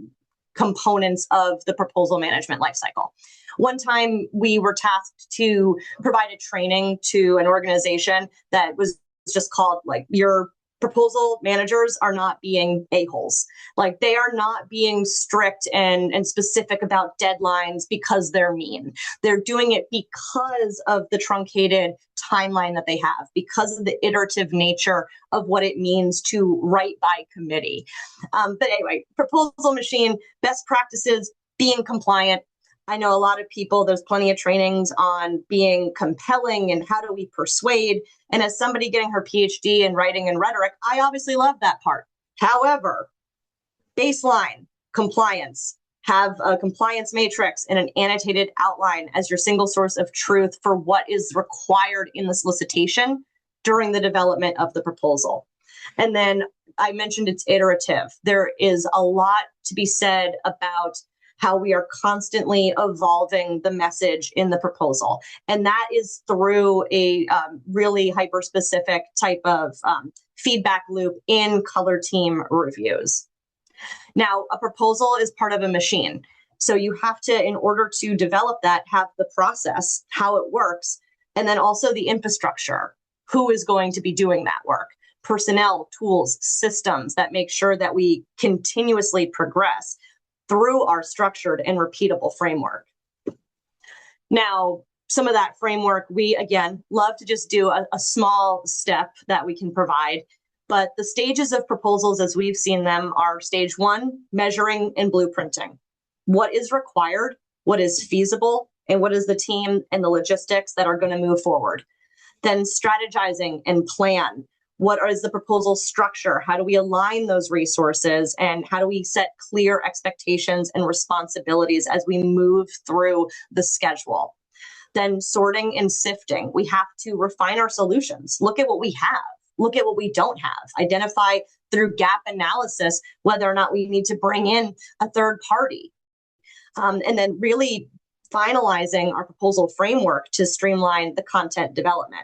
components of the proposal management lifecycle. One time we were tasked to provide a training to an organization that was just called like, your proposal managers are not being a-holes. Like, they are not being strict and specific about deadlines because they're mean. They're doing it because of the truncated timeline that they have, because of the iterative nature of what it means to write by committee. But anyway, proposal machine, best practices, being compliant. I know a lot of people, there's plenty of trainings on being compelling and how do we persuade. And as somebody getting her PhD in writing and rhetoric, I obviously love that part. However, baseline compliance, have a compliance matrix and an annotated outline as your single source of truth for what is required in the solicitation during the development of the proposal. And then I mentioned it's iterative. There is a lot to be said about how we are constantly evolving the message in the proposal. And that is through a really hyper-specific type of feedback loop in color team reviews. Now, a proposal is part of a machine. So you have to, in order to develop that, have the process, how it works, and then also the infrastructure. Who is going to be doing that work? Personnel, tools, systems that make sure that we continuously progress through our structured and repeatable framework. Now, some of that framework, we, again, love to just do a small step that we can provide. But the stages of proposals, as we've seen them, are stage 1, measuring and blueprinting. What is required, what is feasible, and what is the team and the logistics that are going to move forward. Then strategizing and plan. What is the proposal structure? How do we align those resources? And how do we set clear expectations and responsibilities as we move through the schedule? Then sorting and sifting. We have to refine our solutions. Look at what we have. Look at what we don't have. Identify through gap analysis whether or not we need to bring in a third party. And then really finalizing our proposal framework to streamline the content development.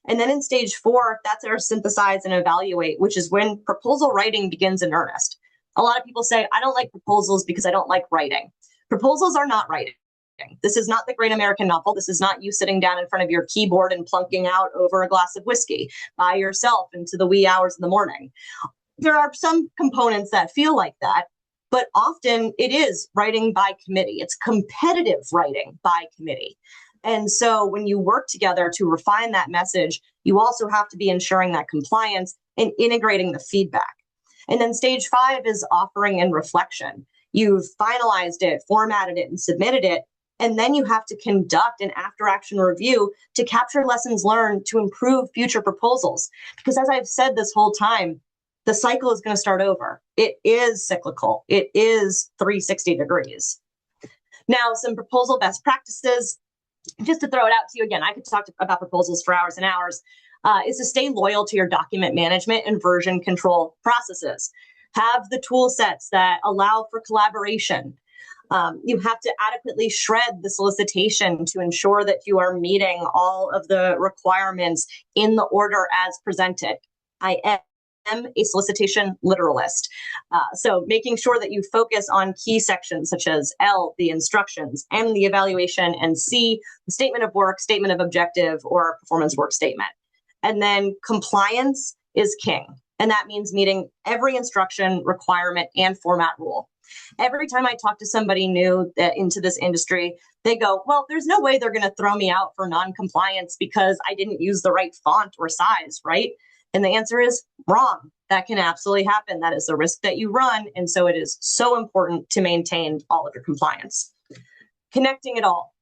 And then in stage 4, that's our synthesize and evaluate, which is when proposal writing begins in earnest. A lot of people say, I don't like proposals because I don't like writing. Proposals are not writing. This is not the great American novel. This is not you sitting down in front of your keyboard and plunking out over a glass of whiskey by yourself into the wee hours of the morning. There are some components that feel like that, but often it is writing by committee. It's competitive writing by committee. And so when you work together to refine that message, you also have to be ensuring that compliance and integrating the feedback. And then stage 5 is offering and reflection. You've finalized it, formatted it, and submitted it. And then you have to conduct an after-action review to capture lessons learned to improve future proposals. Because as I've said this whole time, the cycle is going to start over. It is cyclical. It is 360 degrees. Now, some proposal best practices. Just to throw it out to you again, I could talk about proposals for hours and hours, is to stay loyal to your document management and version control processes. Have the tool sets that allow for collaboration. You have to adequately shred the solicitation to ensure that you are meeting all of the requirements in the order as presented. I am a solicitation literalist. So making sure that you focus on key sections such as L, the instructions, M, the evaluation, and C, the statement of work, statement of objective, or performance work statement. And then compliance is king. And that means meeting every instruction, requirement, and format rule. Every time I talk to somebody new into this industry, they go, well, there's no way they're going to throw me out for non-compliance because I didn't use the right font or size, right? And the answer is wrong. That can absolutely happen. That is the risk that you run. And so it is so important to maintain all of your compliance. Connecting it all.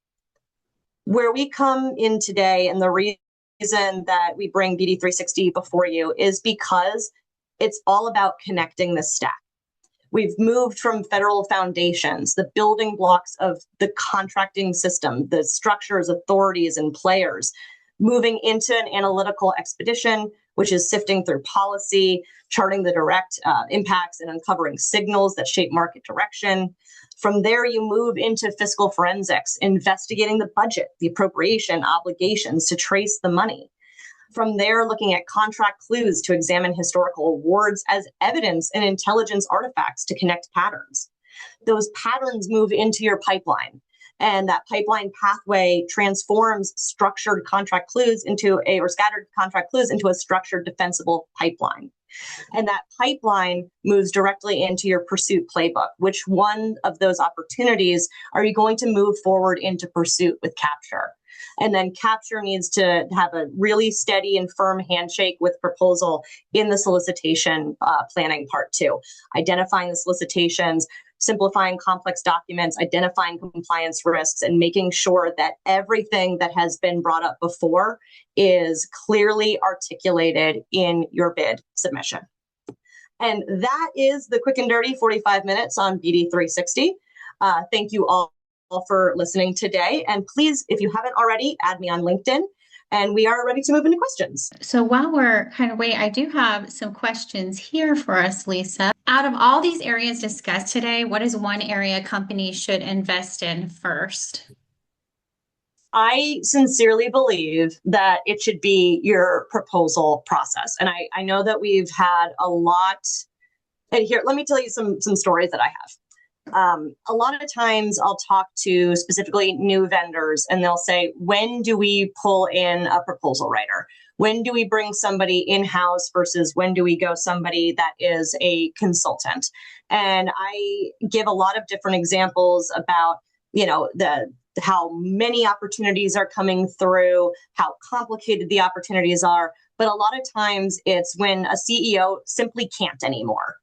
Where we come in today, and the reason that we bring BD 360 before you is because it's all about connecting the stack. We've moved from federal foundations, the building blocks of the contracting system, the structures, authorities, and players, moving into an analytical expedition which is sifting through policy, charting the direct impacts, and uncovering signals that shape market direction. From there, you move into fiscal forensics, investigating the budget, the appropriation, obligations to trace the money. From there, looking at contract clues to examine historical awards as evidence and intelligence artifacts to connect patterns. Those patterns move into your pipeline, and that pipeline pathway transforms structured contract clues or scattered contract clues into a structured defensible pipeline. And that pipeline moves directly into your pursuit playbook. Which one of those opportunities are you going to move forward into pursuit with capture? And then capture needs to have a really steady and firm handshake with proposal in the solicitation planning part too. Identifying the solicitations, simplifying complex documents, identifying compliance risks, and making sure that everything that has been brought up before is clearly articulated in your bid submission. And that is the quick and dirty 45 minutes on BD 360. Thank you all for listening today. And please, if you haven't already, add me on LinkedIn. And we are ready to move into questions. So while we're kind of waiting, I do have some questions here for us, Lisa. Out of all these areas discussed today, what is one area companies should invest in first? I sincerely believe that it should be your proposal process. And I know that we've had a lot, and here, let me tell you some stories that I have. A lot of times I'll talk to specifically new vendors and they'll say, when do we pull in a proposal writer? When do we bring somebody in-house versus when do we go somebody that is a consultant? And I give a lot of different examples about, how many opportunities are coming through, how complicated the opportunities are. But a lot of times it's when a CEO simply can't anymore.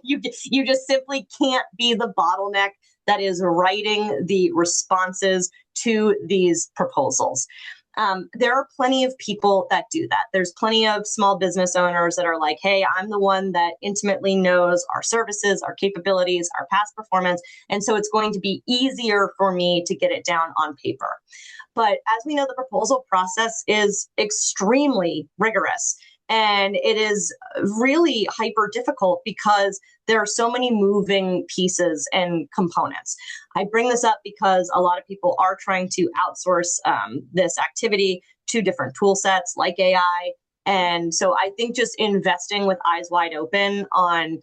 You just simply can't be the bottleneck that is writing the responses to these proposals. There are plenty of people that do that. There's plenty of small business owners that are like, hey, I'm the one that intimately knows our services, our capabilities, our past performance. And so it's going to be easier for me to get it down on paper. But as we know, the proposal process is extremely rigorous. And it is really hyper difficult because there are so many moving pieces and components. I bring this up because a lot of people are trying to outsource this activity to different tool sets like AI. And so I think just investing with eyes wide open on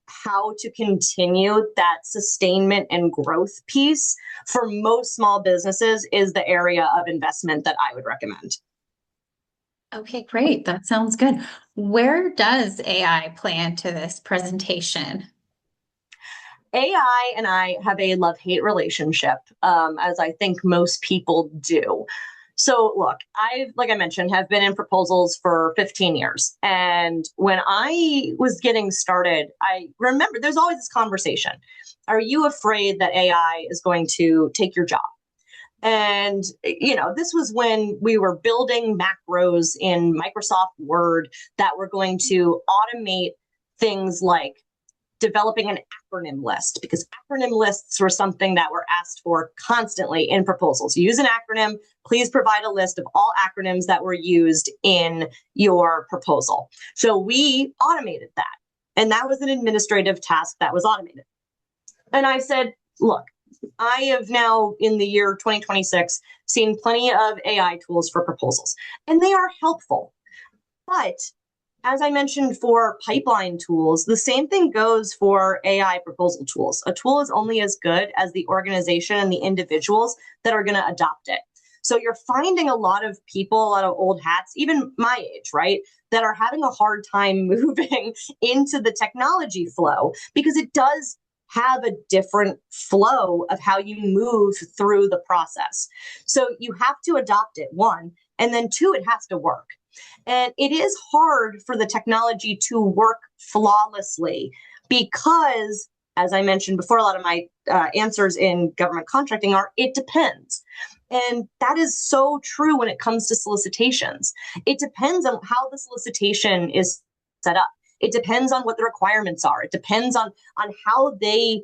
how to continue that sustainment and growth piece for most small businesses is the area of investment that I would recommend. Okay, great. That sounds good. Where does AI play into this presentation? AI and I have a love-hate relationship, as I think most people do. So look, like I mentioned, have been in proposals for 15 years. And when I was getting started, I remember there's always this conversation. Are you afraid that AI is going to take your job? And, this was when we were building macros in Microsoft Word that were going to automate things like developing an acronym list, because acronym lists were something that were asked for constantly in proposals. Use an acronym, please provide a list of all acronyms that were used in your proposal. So we automated that. And that was an administrative task that was automated. And I said, look, I have now in the year 2026 seen plenty of AI tools for proposals, and they are helpful. But as I mentioned for pipeline tools, the same thing goes for AI proposal tools. A tool is only as good as the organization and the individuals that are going to adopt it. So you're finding a lot of people, a lot of old hats, even my age, right, that are having a hard time moving into the technology flow because it does have a different flow of how you move through the process. So you have to adopt it, one, and then two, it has to work. And it is hard for the technology to work flawlessly because, as I mentioned before, a lot of my answers in government contracting are, it depends. And that is so true when it comes to solicitations. It depends on how the solicitation is set up. It depends on what the requirements are. It depends on how they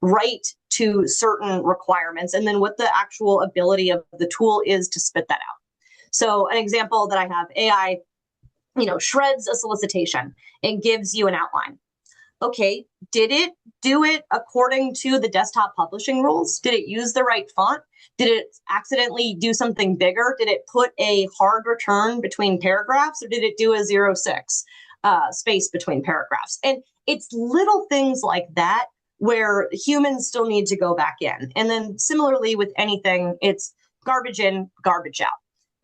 write to certain requirements and then what the actual ability of the tool is to spit that out. So an example that I have, AI shreds a solicitation and gives you an outline. Okay, did it do it according to the desktop publishing rules? Did it use the right font? Did it accidentally do something bigger? Did it put a hard return between paragraphs, or did it do a 0.6 space between paragraphs? And it's little things like that where humans still need to go back in. And then similarly with anything, it's garbage in, garbage out.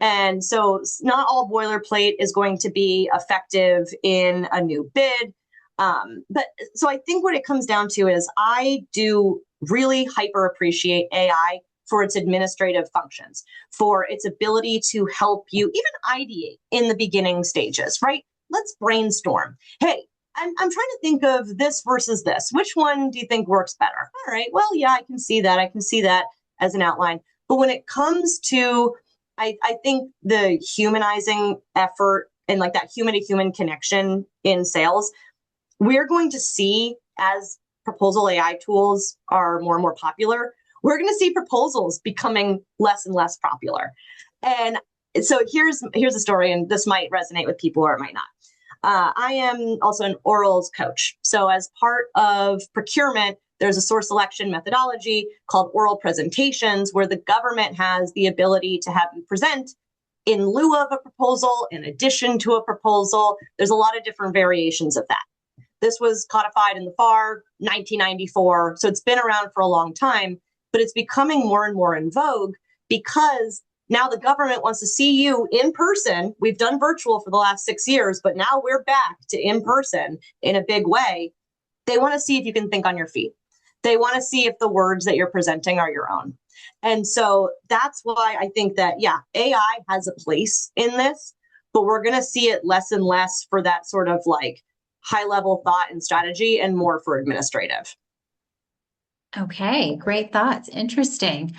And so not all boilerplate is going to be effective in a new bid. But so I think what it comes down to is I do really hyper appreciate AI for its administrative functions, for its ability to help you even ideate in the beginning stages, right? Let's brainstorm. Hey, I'm trying to think of this versus this. Which one do you think works better? All right, well, yeah, I can see that. I can see that as an outline. But when it comes to, I think the humanizing effort and like that human to human connection in sales, we're going to see as proposal AI tools are more and more popular, we're going to see proposals becoming less and less popular. And so here's a story, and this might resonate with people or it might not. I am also an orals coach. So as part of procurement, there's a source selection methodology called oral presentations, where the government has the ability to have you present in lieu of a proposal, in addition to a proposal. There's a lot of different variations of that. This was codified in the FAR 1994, so it's been around for a long time, but it's becoming more and more in vogue because now the government wants to see you in person. We've done virtual for the last 6 years, but now we're back to in person in a big way. They want to see if you can think on your feet. They want to see if the words that you're presenting are your own. And so that's why I think that, yeah, AI has a place in this, but we're going to see it less and less for that sort of like high level thought and strategy and more for administrative. Okay, great thoughts. Interesting.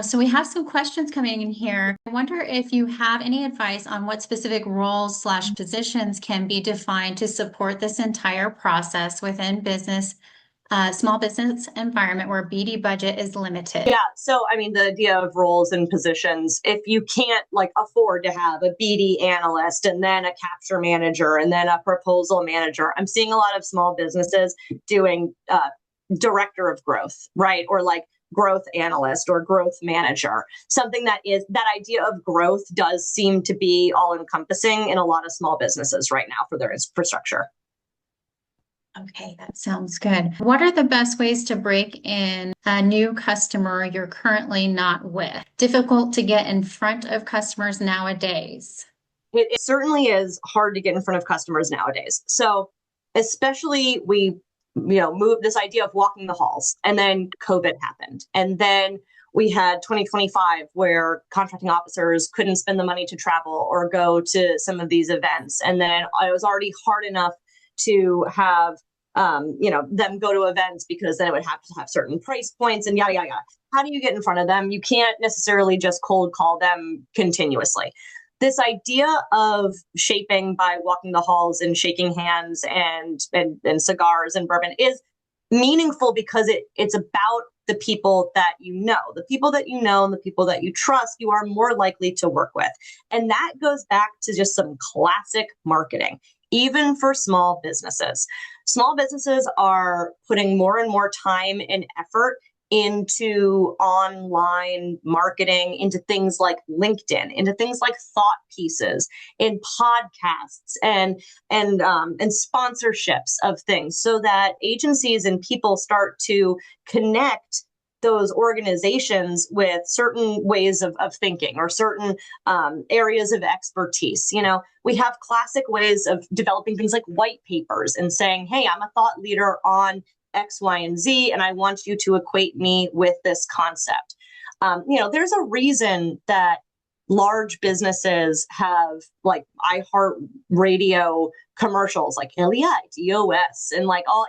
So we have some questions coming in here. I wonder if you have any advice on what specific roles/positions can be defined to support this entire process within business, small business environment where BD budget is limited. Yeah. So, I mean, the idea of roles and positions, if you can't like afford to have a BD analyst and then a capture manager and then a proposal manager, I'm seeing a lot of small businesses doing director of growth, right? Or like growth analyst or growth manager. Something that is, that idea of growth does seem to be all encompassing in a lot of small businesses right now for their infrastructure. Okay, that sounds good. What are the best ways to break in a new customer you're currently not with? Difficult to get in front of customers nowadays. It certainly is hard to get in front of customers nowadays. So especially we moved this idea of walking the halls, and then COVID happened. And then we had 2025 where contracting officers couldn't spend the money to travel or go to some of these events. And then it was already hard enough to have, them go to events because then it would have to have certain price points and yada, yada, yada. How do you get in front of them? You can't necessarily just cold call them continuously. This idea of shaping by walking the halls and shaking hands and cigars and bourbon is meaningful because it's about the people that you know, and the people that you trust, you are more likely to work with. And that goes back to just some classic marketing, even for small businesses. Small businesses are putting more and more time and effort into online marketing, into things like LinkedIn, into things like thought pieces, in podcasts and sponsorships of things, so that agencies and people start to connect those organizations with certain ways of thinking or certain areas of expertise. We have classic ways of developing things like white papers and saying, hey, I'm a thought leader on X, Y, and Z, and I want you to equate me with this concept. There's a reason that large businesses have like iHeartRadio commercials, like LEI, DOS, and like all,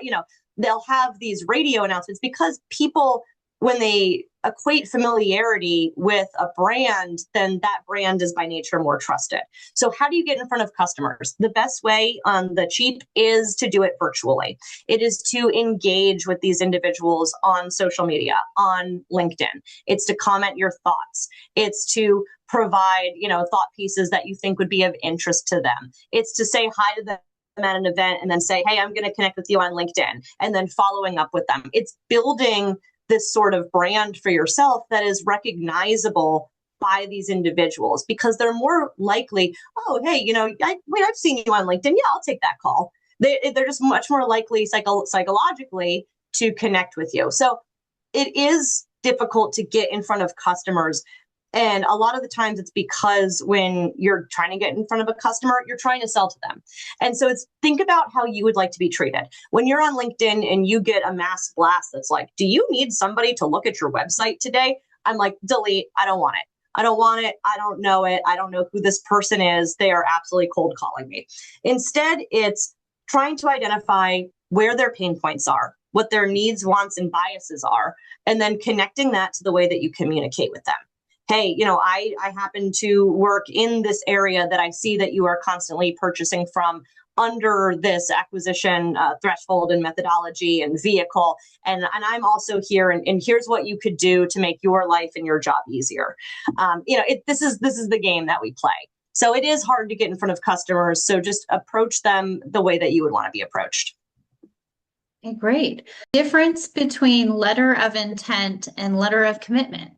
they'll have these radio announcements because people, when they equate familiarity with a brand, then that brand is by nature more trusted. So how do you get in front of customers? The best way on the cheap is to do it virtually. It is to engage with these individuals on social media, on LinkedIn. It's to comment your thoughts. It's to provide, thought pieces that you think would be of interest to them. It's to say hi to them at an event and then say, hey, I'm going to connect with you on LinkedIn, and then following up with them. It's building this sort of brand for yourself that is recognizable by these individuals, because they're more likely, oh, hey, I've seen you on LinkedIn. Yeah, I'll take that call. They're just much more likely psychologically to connect with you. So it is difficult to get in front of customers. And a lot of the times it's because when you're trying to get in front of a customer, you're trying to sell to them. And so think about how you would like to be treated. When you're on LinkedIn and you get a mass blast that's like, do you need somebody to look at your website today? I'm like, delete. I don't want it. I don't want it. I don't know it. I don't know who this person is. They are absolutely cold calling me. Instead, it's trying to identify where their pain points are, what their needs, wants, and biases are, and then connecting that to the way that you communicate with them. Hey, I happen to work in this area that I see that you are constantly purchasing from under this acquisition threshold and methodology and vehicle. And I'm also here, and here's what you could do to make your life and your job easier. This is the game that we play. So it is hard to get in front of customers. So just approach them the way that you would want to be approached. Okay, great. Difference between letter of intent and letter of commitment.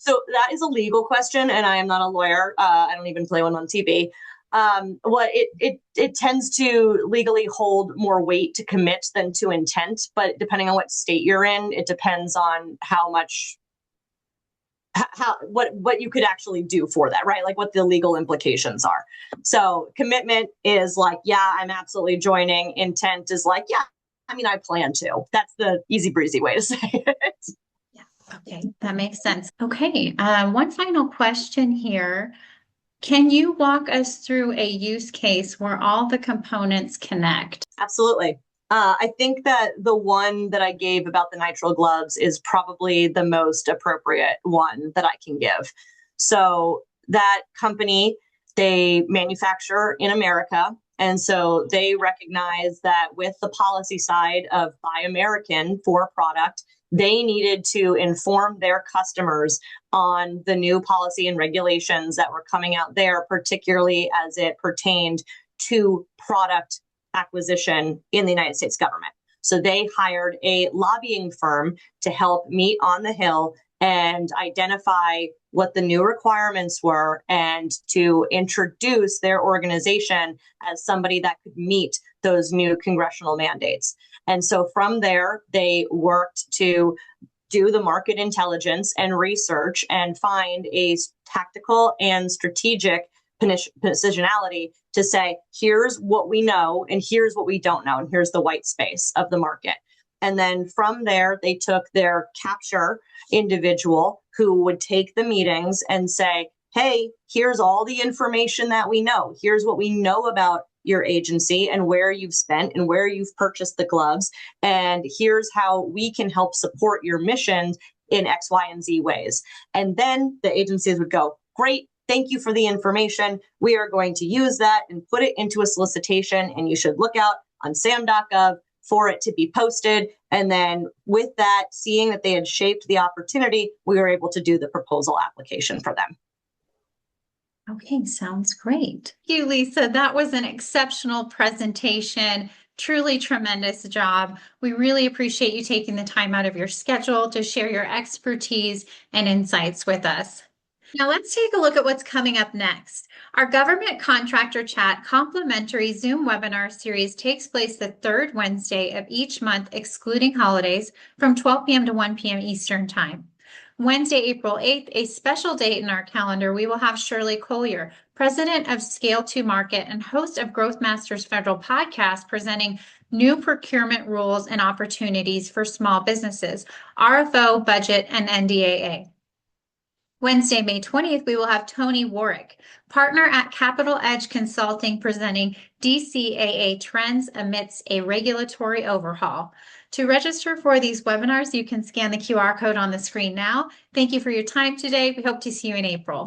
So that is a legal question, and I am not a lawyer. I don't even play one on TV. What it tends to legally hold more weight to commit than to intent, but depending on what state you're in, it depends on what you could actually do for that, right? Like what the legal implications are. So commitment is like, yeah, I'm absolutely joining. Intent is like, yeah, I plan to. That's the easy breezy way to say it. Okay, that makes sense. Okay, one final question here. Can you walk us through a use case where all the components connect? Absolutely. I think that the one that I gave about the nitrile gloves is probably the most appropriate one that I can give. So that company, they manufacture in America. And so they recognize that with the policy side of Buy American for a product, they needed to inform their customers on the new policy and regulations that were coming out there, particularly as it pertained to product acquisition in the United States government. So they hired a lobbying firm to help meet on the Hill and identify what the new requirements were and to introduce their organization as somebody that could meet those new congressional mandates. And so from there, they worked to do the market intelligence and research and find a tactical and strategic positionality to say, here's what we know and here's what we don't know. And here's the white space of the market. And then from there, they took their capture individual who would take the meetings and say, hey, here's all the information that we know. Here's what we know about your agency and where you've spent and where you've purchased the gloves. And here's how we can help support your mission in X, Y, and Z ways. And then the agencies would go, great, thank you for the information. We are going to use that and put it into a solicitation. And you should look out on sam.gov for it to be posted. And then with that, seeing that they had shaped the opportunity, we were able to do the proposal application for them. Okay, sounds great. Thank you, Lisa. That was an exceptional presentation. Truly tremendous job. We really appreciate you taking the time out of your schedule to share your expertise and insights with us. Now let's take a look at what's coming up next. Our Government Contractor Chat complimentary Zoom webinar series takes place the third Wednesday of each month, excluding holidays, from 12 p.m. to 1 p.m. Eastern Time. Wednesday, April 8th, a special date in our calendar, we will have Shirley Collier, president of Scale to Market and host of Growth Masters Federal Podcast, presenting new procurement rules and opportunities for small businesses, RFO, budget, and NDAA. Wednesday, May 20th, we will have Tony Warwick, partner at Capital Edge Consulting, presenting DCAA Trends Amidst a Regulatory Overhaul. To register for these webinars, you can scan the QR code on the screen now. Thank you for your time today. We hope to see you in April.